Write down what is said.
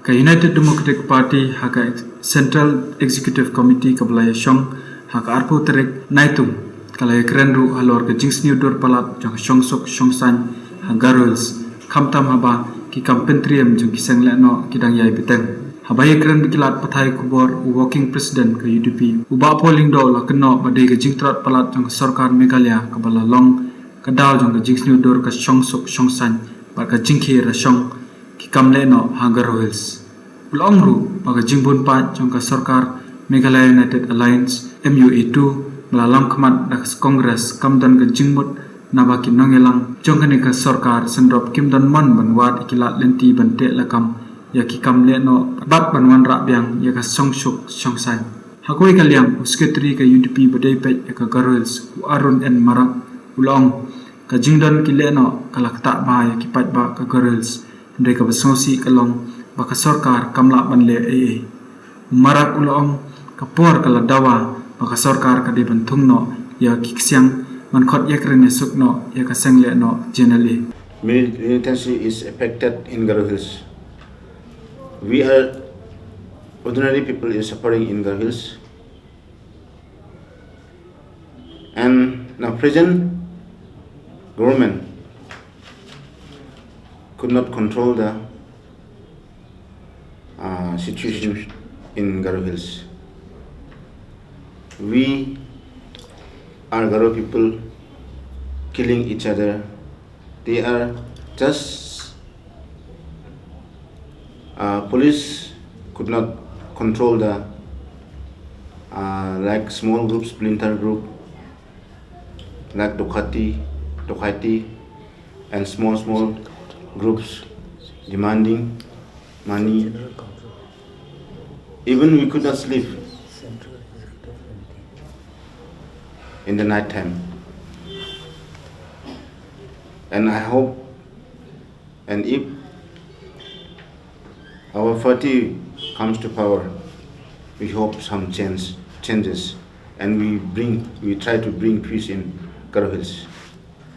Ka United Democratic Party haka Central Executive Committee kabalaya Shong haka arpo terek naitum kalaya kerenru halor ke Jingsniew dor palat jang Shong Sok Shong San Garoils kamtam haba ki kampentriam jang kiseng lekno kidang yai beteng habaya keren bikilat pathai kubor working president ke UDP uba polling do la keno badai ke Jingtlot palat jang Sorkar Meghalaya kabala long kadaw jang ke Jingsniew dor ke Shong Sok Shong San ba ka Jingkhe ra Shong ki kamleno Garoils ulongru ba ka Jingbun pa jang ke Sorkar Meghalaya United Alliance MUA2 melalam kemat dak Kongres kamdan ke Jingmut nabaki nongelang jongkane ka Sorkar sendrop kimdan man banwat ikilat lenti bante lakam ya ki kamle no bat banwan rak biang ya ka songsuk songsai hakoi kaliang secretary ka UDP badai pet ya ka Garoils u arun en marak ulong ka jingdan kile no kalak tak ba ya ki pat ba ka Garoils ndai ka basosi kalong ba ka Sorkar kamla banle ee marak ulong ka por kala dawa ba ka Sorkar ka de bantung no ya ki siang man khot yakrene sukno ya ka sengle no generally militancy is affected in Garo Hills. We are ordinary people is suffering in Garo Hills, and now present government could not control the situation in Garo Hills. We are Garo people killing each other. They are just police could not control the like small groups, splinter group like Dokati, and small groups demanding money. Even we could not sleep in the night time. And I hope, and if our party comes to power, we hope some changes, and we try to bring peace in Garo Hills.